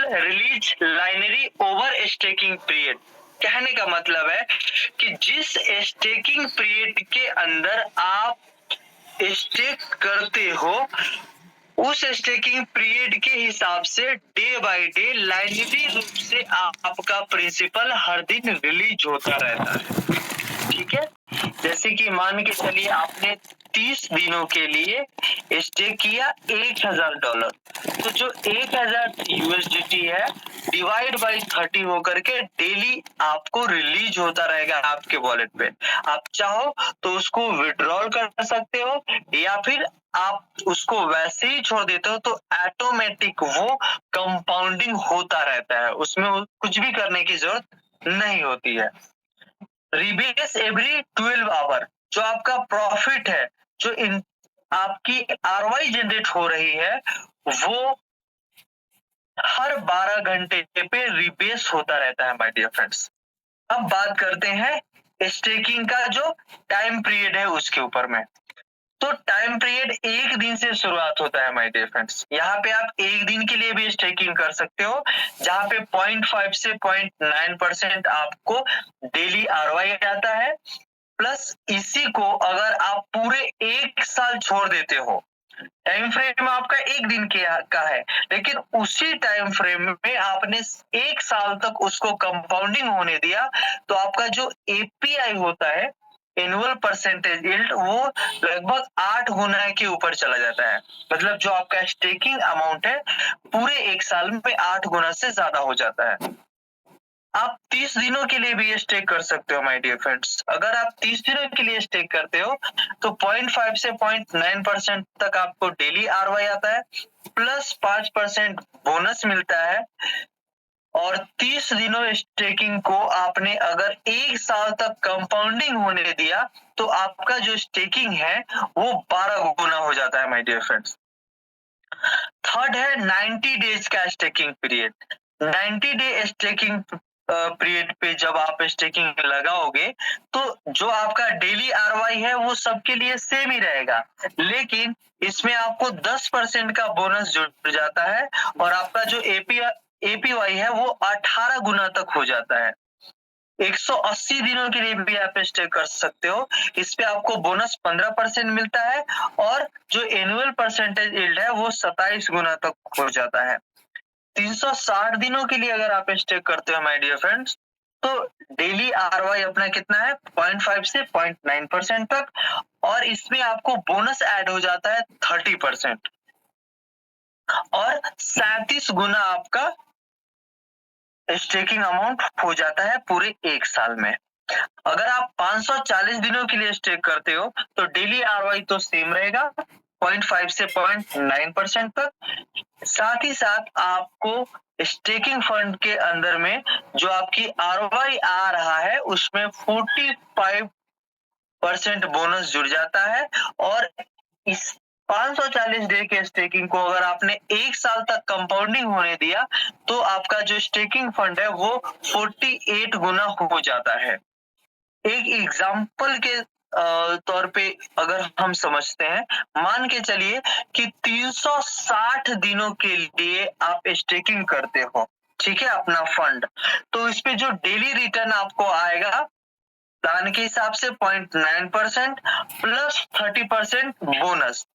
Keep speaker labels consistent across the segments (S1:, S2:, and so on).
S1: Release linearly over staking period. कहने का मतलब है कि जिस स्टेकिंग पीरियड के अंदर आप स्टेक करते हो उस स्टेकिंग पीरियड के हिसाब से डे बाय डे लाइनरी रूप से आपका प्रिंसिपल हर दिन रिलीज होता रहता है। ठीक है, जैसे कि मान के चलिए आपने 30 दिनों के लिए स्टे किया $1000, तो जो 1000 यूएसडीटी है डिवाइड बाई 30 होकर के डेली आपको रिलीज होता रहेगा आपके वॉलेट पे। आप चाहो तो उसको विड्रॉल कर सकते हो या फिर आप उसको वैसे ही छोड़ देते हो तो ऑटोमेटिक वो कंपाउंडिंग होता रहता है, उसमें कुछ भी करने की जरूरत नहीं होती है। रिबेस एवरी 12 आवर, जो आपका प्रॉफिट है, जो इन आपकी आरवाई जनरेट हो रही है वो हर 12 घंटे पे रिबेस होता रहता है माय डियर फ्रेंड्स। अब बात करते हैं स्टेकिंग का जो टाइम पीरियड है उसके ऊपर में। तो टाइम पीरियड एक दिन से शुरुआत होता है माय डियर फ्रेंड्स। यहाँ पे आप एक दिन के लिए भी स्टेकिंग कर सकते हो जहाँ पे 0.5 से 0.9% आपको डेली आरओआई आता है। प्लस इसी को अगर आप पूरे एक साल छोड़ देते हो, टाइम फ्रेम आपका एक दिन का है लेकिन उसी टाइम फ्रेम में आपने एक साल तक उसको कंपाउंडिंग होने दिया, तो आपका जो एपीआई होता है एनुअल परसेंटेज यील्ड वो लगभग 8 गुना के ऊपर चला जाता है। मतलब जो आपका स्टेकिंग अमाउंट है पूरे एक साल में 8 गुना से ज्यादा हो जाता है। आप 30 दिनों के लिए भी ये स्टेक कर सकते हो माय डियर फ्रेंड्स। अगर आप 30 दिनों के लिए स्टेक करते हो तो 0.5 से 0.9% तक आपको डेली आरओआई आता है, प्लस 5% बोनस मिलता है। और 30 दिनों स्टेकिंग को आपने अगर एक साल तक कंपाउंडिंग होने दिया तो आपका जो स्टेकिंग है वो 12 गुना हो जाता है माय डियर फ्रेंड्स। थर्ड है 90 डेज का staking period. 90 day staking period पे जब आप स्टेकिंग लगाओगे तो जो आपका डेली आरओआई है वो सबके लिए सेम ही रहेगा, लेकिन इसमें आपको 10% का बोनस जुड़ जाता है और आपका जो एपीवाई है वो 18 गुना तक हो जाता है। 180 दिनों के लिए भी आप स्टे कर सकते हो। इस पे आपको बोनस 15% मिलता है और जो एनुअल परसेंटेज यील्ड है वो 27 गुना तक हो जाता है। 360 दिनों के लिए अगर आप स्टे करते हो माय डियर फ्रेंड्स तो डेली आरवाई अपना कितना है 0.5 से 0.9% तक, और इसमें आपको बोनस ऐड हो जाता है 30% और 37 गुना आपका स्टेकिंग अमाउंट हो जाता है पूरे एक साल में। अगर आप 540 दिनों के लिए स्टेक करते हो तो डेली आरओआई तो सेम रहेगा 0.5 से 0.9% तक। साथ ही साथ आपको स्टेकिंग फंड के अंदर में जो आपकी आरओआई आ रहा है उसमें 45% बोनस जुड़ जाता है। और इस 540 डे के स्टेकिंग को अगर आपने एक साल तक कंपाउंडिंग होने दिया तो आपका जो स्टेकिंग फंड है वो 48 गुना हो जाता है। एक एग्जाम्पल के तौर पे अगर हम समझते हैं, मान के चलिए कि 360 दिनों के लिए आप स्टेकिंग करते हो, ठीक है, अपना फंड, तो इस पे जो डेली रिटर्न आपको आएगा प्लान के हिसाब से 0.9% प्लस 30% बोनस,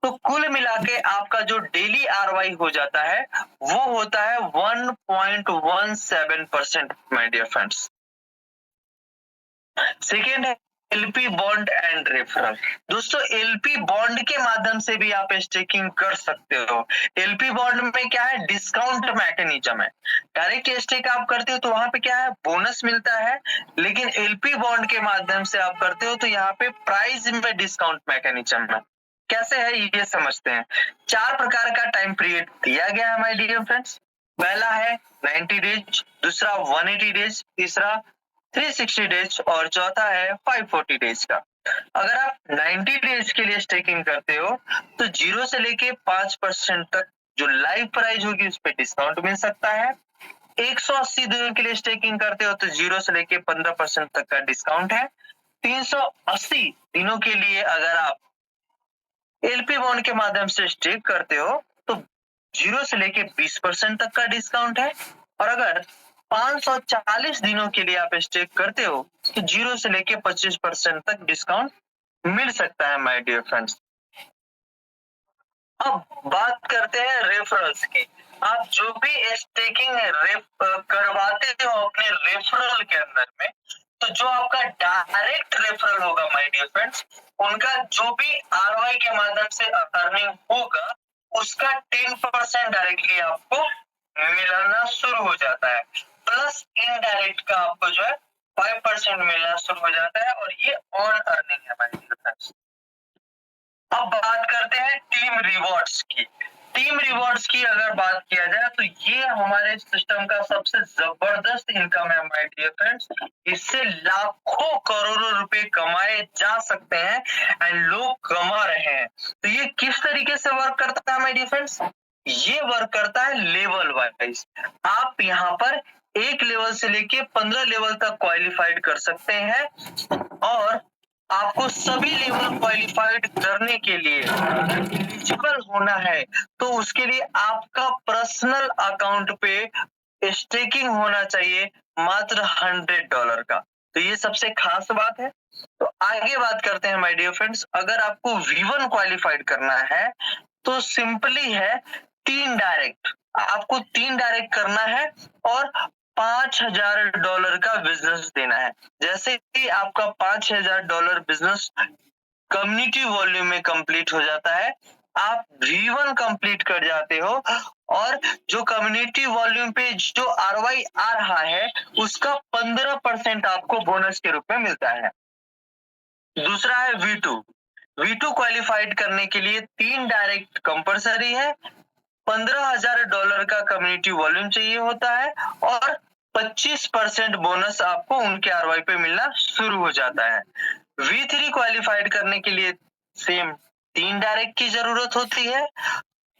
S1: तो कुल मिला के आपका जो डेली आरवाई हो जाता है वो होता है 1.17% माय डियर फ्रेंड्स। सेकेंड है एलपी बॉन्ड एंड रेफरल। दोस्तों एलपी बॉन्ड के माध्यम से भी आप स्टेकिंग कर सकते हो। एलपी बॉन्ड में क्या है, डिस्काउंट मैकेनिज्म है। डायरेक्ट स्टेक आप करते हो तो वहां पे क्या है, बोनस मिलता है, लेकिन एलपी बॉन्ड के माध्यम से आप करते हो तो यहाँ पे प्राइस में डिस्काउंट मैकेनिज्म है। कैसे है ये समझते हैं। 4 प्रकार का टाइम पीरियड दिया गया है माय डियर फ्रेंड्स। पहला है 90 डेज, दूसरा 180 डेज, तीसरा 360 डेज और चौथा है 540 डेज का। अगर आप 90 डेज के लिए स्टेकिंग करते हो तो 0 से लेके 5% तक जो लाइव प्राइस होगी उस पर डिस्काउंट मिल सकता है। 180 दिनों के लिए स्टेकिंग करते हो तो 0 से लेके 15% तक का डिस्काउंट है। 380 दिनों के लिए अगर आप एलपी बॉन्ड के माध्यम से स्टेक करते हो तो 0 से लेके 20% तक का डिस्काउंट है। और अगर 540 दिनों के लिए आप स्टेक करते हो तो 0 से लेके 25% तक डिस्काउंट मिल सकता है माय डियर फ्रेंड्स। अब बात करते हैं रेफरल्स की। आप जो भी स्टेकिंग करवाते हो अपने रेफरल के अंदर में, तो जो आपका डायरेक्ट रेफरल होगा माय डियर फ्रेंड्स, उनका जो भी आरओआई के माध्यम से अर्निंग होगा उसका 10% डायरेक्टली आपको मिलना शुरू हो जाता है, प्लस इनडायरेक्ट का आपको जो है 5% मिलना शुरू हो जाता है, और ये ऑन अर्निंग है माय डियर फ्रेंड्स। अब बात करते हैं टीम रिवॉर्ड्स की। टीम रिवॉर्ड्स की अगर बात किया जाए तो ये हमारे सिस्टम का सबसे जबरदस्त इनकम है माय डियर फ्रेंड्स। इससे लाखों करोड़ों रुपए कमाए जा सकते हैं एंड लोग कमा रहे हैं। तो ये किस तरीके से वर्क करता है माय डियर फ्रेंड्स? ये वर्क करता है लेवल वाइज। आप यहाँ पर एक लेवल से लेके 15 लेवल तक क्वालिफाइड कर सकते हैं, और आपको सभी लेवल क्वालिफाइड करने के लिए अगर एलिजिबल होना है तो उसके लिए आपका पर्सनल अकाउंट पे स्टेकिंग होना चाहिए मात्र $100 का। तो ये सबसे खास बात है। तो आगे बात करते हैं माय डियर फ्रेंड्स। अगर आपको V1 क्वालिफाइड करना है तो सिंपली है 3 डायरेक्ट, आपको 3 डायरेक्ट करना है और $5000 का बिजनेस देना है। जैसे ही आपका $5000 बिजनेस कम्युनिटी वॉल्यूम में कंप्लीट हो जाता है, आप V1 कंप्लीट कर जाते हो, और जो कम्युनिटी वॉल्यूम पे जो आरओआई आ रहा है उसका 15% आपको बोनस के रूप में मिलता है। दूसरा है V2। V2 क्वालिफाइड करने के लिए 3 डायरेक्ट कंपलसरी है, $15,000 का कम्युनिटी वॉल्यूम चाहिए होता है, और 25% बोनस आपको उनके आरओआई पे मिलना शुरू हो जाता है। V3 क्वालिफाइड करने के लिए सेम 3 डायरेक्ट की जरूरत होती है,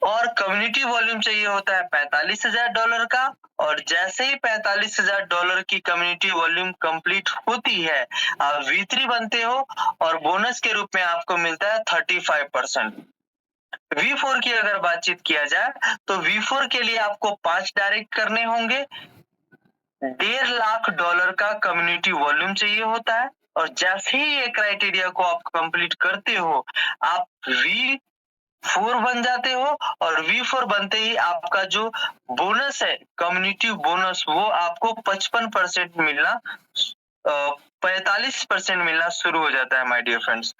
S1: और कम्युनिटी वॉल्यूम चाहिए होता है $45,000 का, और जैसे ही $45,000 की कम्युनिटी वॉल्यूम कंप्लीट होती है आप V3 बनते हो, और बोनस के रूप में आपको मिलता है 35%। V4 की अगर बातचीत किया जाए तो V4 के लिए आपको 5 डायरेक्ट करने होंगे, $1.5 लाख का कम्युनिटी वॉल्यूम चाहिए होता है, और जैसे ही ये क्राइटेरिया को आप कंप्लीट करते हो आप V4 बन जाते हो, और V4 बनते ही आपका जो बोनस है कम्युनिटी बोनस वो आपको 55% मिलना 45% मिलना शुरू हो जाता है माय डियर फ्रेंड्स।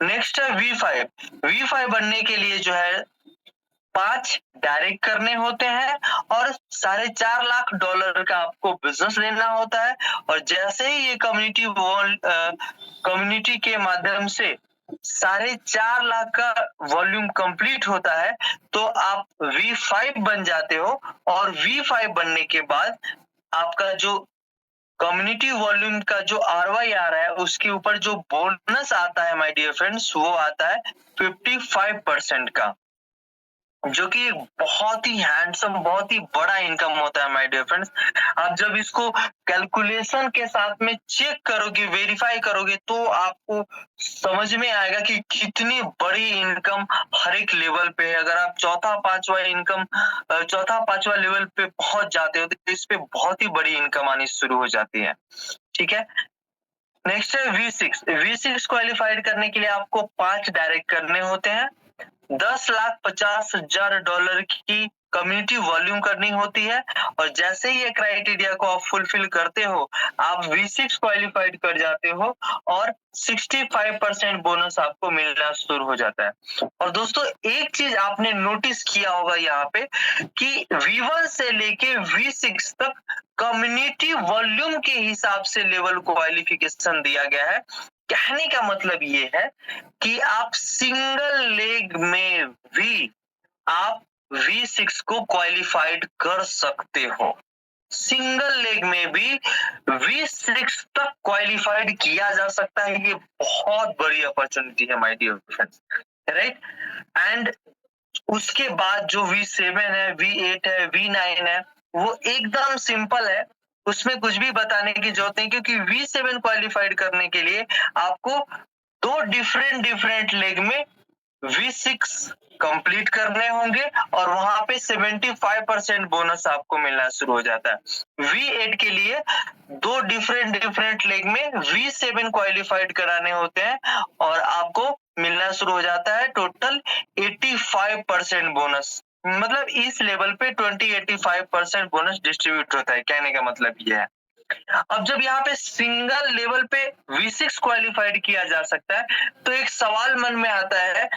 S1: नेक्स्ट है V5। V5 बनने के लिए जो है 5 डायरेक्ट करने होते हैं, और $4.5 लाख का आपको बिजनेस देना होता है, और जैसे ही ये कम्युनिटी के माध्यम से 4.5 लाख का वॉल्यूम कंप्लीट होता है तो आप V5 बन जाते हो, और V5 बनने के बाद आपका जो कम्युनिटी वॉल्यूम का जो आरओआई आ रहा है उसके ऊपर जो बोनस आता है माय डियर फ्रेंड्स वो आता है 55% का, जो कि बहुत ही हैंडसम बहुत ही बड़ा इनकम होता है माय डियर फ्रेंड्स। आप जब इसको कैलकुलेशन के साथ में चेक करोगे वेरीफाई करोगे तो आपको समझ में आएगा कि कितनी बड़ी इनकम हर एक लेवल पे है। अगर आप चौथा पांचवा लेवल पे पहुंच जाते हो तो इस पे बहुत ही बड़ी इनकम आनी शुरू हो जाती है। ठीक है, नेक्स्ट है V6। V6 क्वालिफाइड करने के लिए आपको 5 डायरेक्ट करने होते हैं, $10,50,000 की कम्युनिटी वॉल्यूम करनी होती है, और जैसे ही ये क्राइटेरिया को आप फुलफिल करते हो आप V6 क्वालिफाइड कर जाते हो, और 65% बोनस आपको मिलना शुरू हो जाता है। और दोस्तों एक चीज आपने नोटिस किया होगा यहाँ पे कि V1 से लेके V6 तक कम्युनिटी वॉल्यूम के हिसाब से लेवल क्वालिफिकेशन दिया गया है। कहने का मतलब ये है कि आप सिंगल लेग में भी आप V6 को क्वालिफाइड कर सकते हो। सिंगल लेग में भी V6 तक क्वालिफाइड किया जा सकता है। ये बहुत बड़ी अपॉर्चुनिटी है my dear friends, right. And उसके बाद जो V7 है, V8 है, V9 है, वो एकदम सिंपल है, उसमें कुछ भी बताने की जरूरत नहीं, क्योंकि V7 क्वालिफाइड करने के लिए आपको 2 डिफरेंट लेग में V6 कंप्लीट करने होंगे और वहां पे 75% बोनस आपको मिलना शुरू हो जाता है। V8 के लिए दो डिफरेंट लेग में V7 क्वालिफाइड कराने होते हैं और आपको मिलना शुरू हो जाता है टोटल 85% बोनस। मतलब इस लेवल पे 85% बोनस डिस्ट्रीब्यूट होता है, कहने का मतलब ये है। अब जब यहाँ पे सिंगल लेवल पे V6 क्वालिफाइड किया जा सकता है तो एक सवाल मन में आता है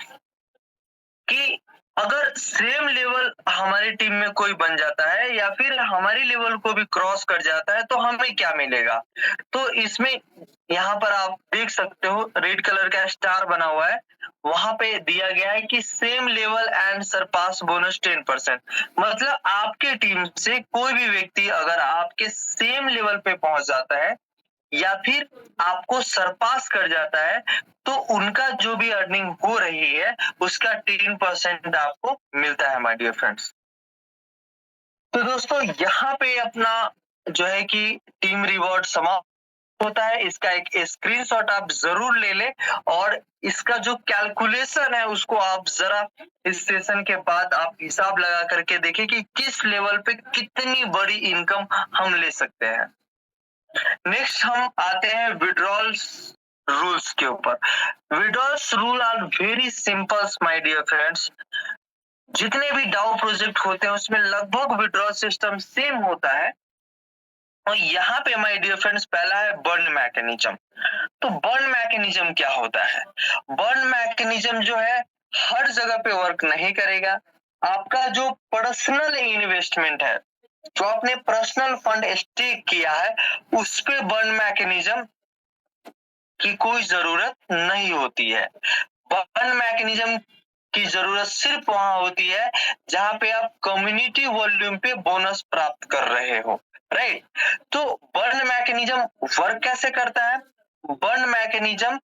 S1: कि अगर सेम लेवल हमारी टीम में कोई बन जाता है या फिर हमारी लेवल को भी क्रॉस कर जाता है तो हमें क्या मिलेगा। तो इसमें यहाँ पर आप देख सकते हो रेड कलर का स्टार बना हुआ है, वहां पे दिया गया है कि same level and surpass bonus 10%। मतलब आपके टीम से कोई भी व्यक्ति अगर आपके सेम लेवल पे पहुंच जाता है या फिर आपको सरपास कर जाता है तो उनका जो भी अर्निंग हो रही है उसका 10% आपको मिलता है माय डियर फ्रेंड्स। तो दोस्तों यहाँ पे अपना जो है कि टीम रिवॉर्ड समाप्त होता है। इसका एक स्क्रीनशॉट आप जरूर ले लें और इसका जो कैलकुलेशन है उसको आप जरा इस सेशन के बाद आप हिसाब लगा करके देखें कि किस लेवल पे कितनी बड़ी इनकम हम ले सकते हैं। नेक्स्ट हम आते हैं विड्रॉल्स रूल्स के ऊपर। Withdrawals rule are very simple my dear friends. जितने भी डाउ प्रोजेक्ट होते हैं उसमें लगभग विड्रॉल सिस्टम सेम होता है। और यहाँ पे माय डियर फ्रेंड्स पहला है बर्न मैकेनिज्म। तो बर्न मैकेनिज्म क्या होता है? बर्न मैकेनिज्म जो है हर जगह पे वर्क नहीं करेगा। आपका जो पर्सनल इन्वेस्टमेंट है, जो आपने पर्सनल फंड स्टेक किया है, उस पे बर्न मैकेनिज्म की कोई जरूरत नहीं होती है। बर्न मैकेनिज्म की जरूरत सिर्फ वहां होती है जहां पे आप कम्युनिटी वॉल्यूम पे बोनस प्राप्त कर रहे हो, राइट। तो बर्न मैकेनिज्म वर्क कैसे करता है? बर्न मैकेनिज्म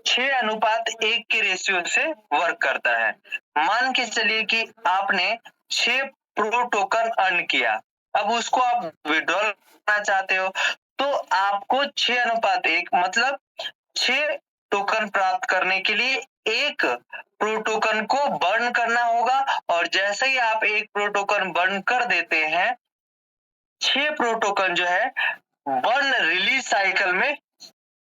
S1: 6:1 के रेशियो से वर्क करता है। मान के चलिए कि आपने 6 प्रो टोकन अर्न किया, अब उसको आप विड्रॉल करना चाहते हो तो आपको 6:1 मतलब 6 टोकन प्राप्त करने के लिए एक प्रो टोकन को बर्न करना होगा और जैसे ही आप एक प्रो टोकन बर्न कर देते हैं 6 प्रो टोकन जो है बर्न रिलीज साइकिल में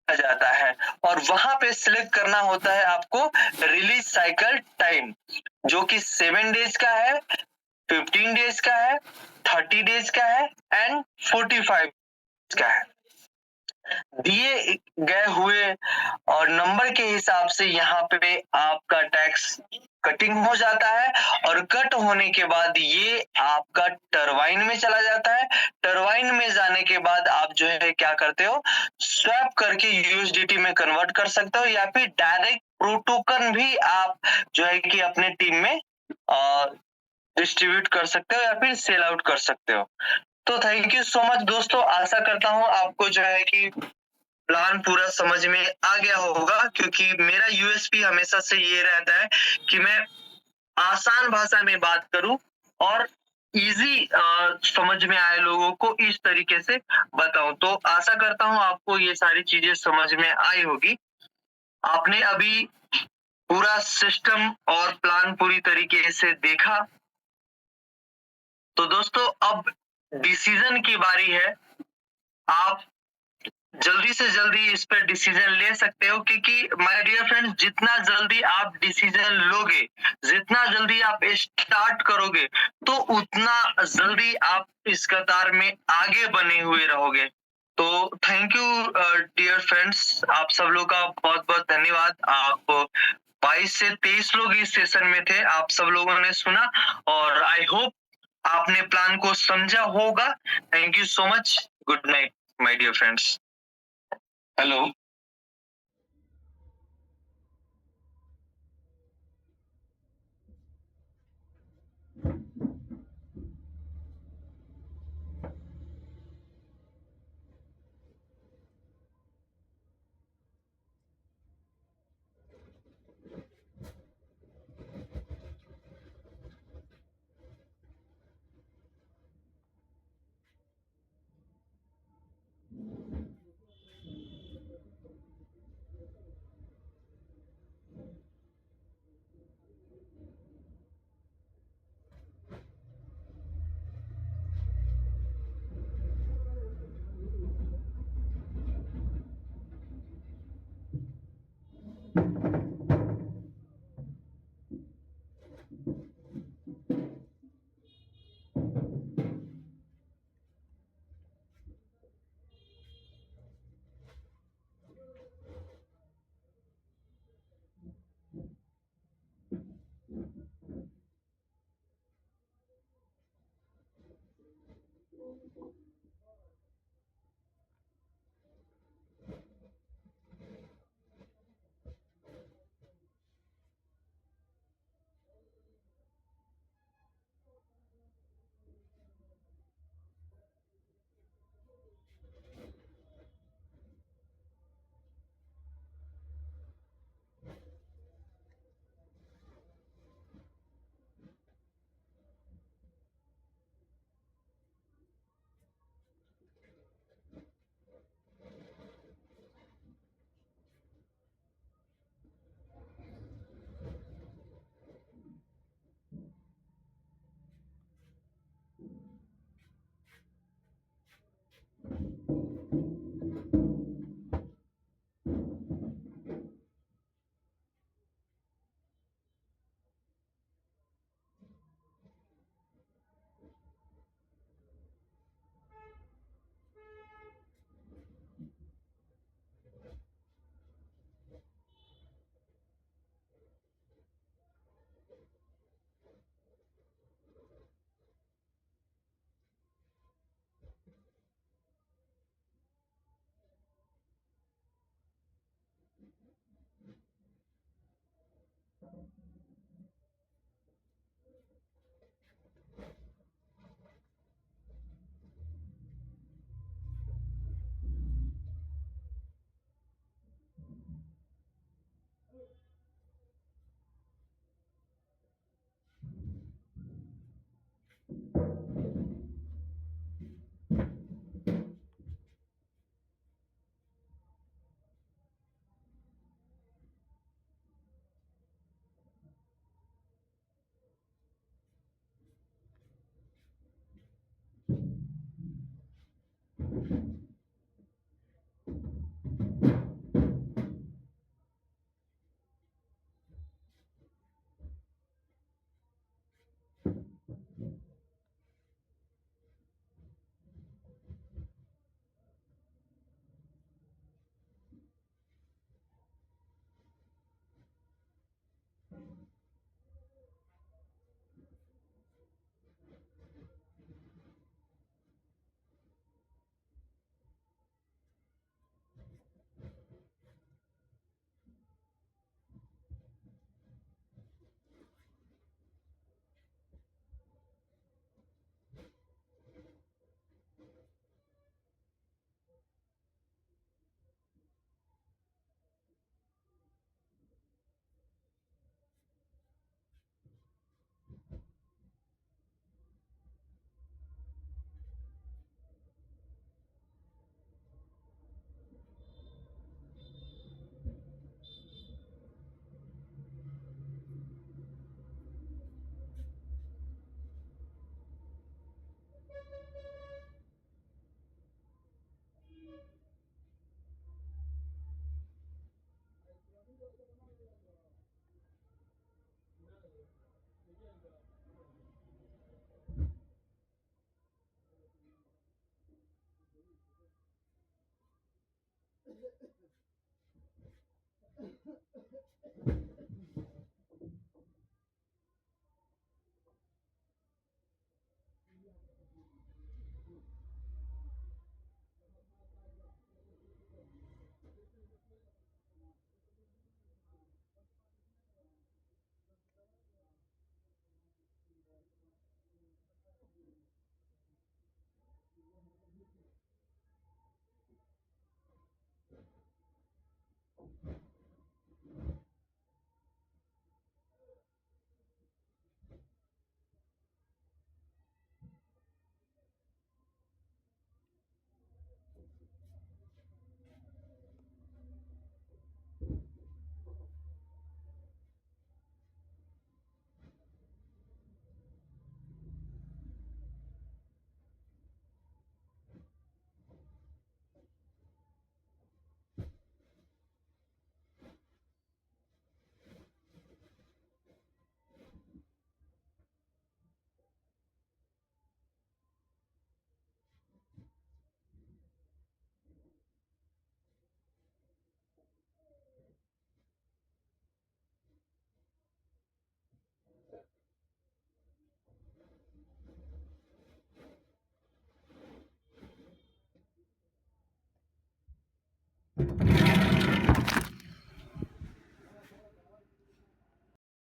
S1: आ जाता है और वहां पे सिलेक्ट करना होता है आपको रिलीज साइकिल टाइम, जो कि 7 डेज का है, 15 डेज का है, 30 डेज का है एंड 45 का है। दिए गए हुए और नंबर के हिसाब से यहाँ पे आपका टैक्स कटिंग हो जाता है और कट होने के बाद ये आपका टरबाइन में चला जाता है। टरबाइन में जाने के बाद आप जो है क्या करते हो, स्वैप करके यूएसडीटी में कन्वर्ट कर सकते हो या फिर डायरेक्ट प्रो टोकन भी आप जो है कि अपने टीम में डिस्ट्रीब्यूट कर सकते हो या फिर सेल आउट कर सकते हो। तो थैंक यू सो मच दोस्तों, आशा करता हूँ आपको जो है कि प्लान पूरा समझ में आ गया होगा, क्योंकि मेरा यूएसपी हमेशा से ये रहता है कि मैं आसान भाषा में बात करूं और इजी समझ में आए लोगों को इस तरीके से बताऊं। तो आशा करता हूं आपको ये सारी चीजें समझ में आई होगी। आपने अभी पूरा सिस्टम और प्लान पूरी तरीके से देखा। तो दोस्तों अब डिसीजन की बारी है। आप जल्दी से जल्दी इस पर डिसीजन ले सकते हो, क्योंकि माय डियर फ्रेंड्स जितना जल्दी आप डिसीजन लोगे, जितना जल्दी आप स्टार्ट करोगे, तो उतना जल्दी आप इस कतार में आगे बने हुए रहोगे। तो थैंक यू डियर फ्रेंड्स, आप सब लोग का बहुत बहुत धन्यवाद। आप 22 से 23 लोग इस सेशन में थे, आप सब लोगों ने सुना और आई होप आपने प्लान को समझा होगा। Thank you so much, good night my dear friends. Hello.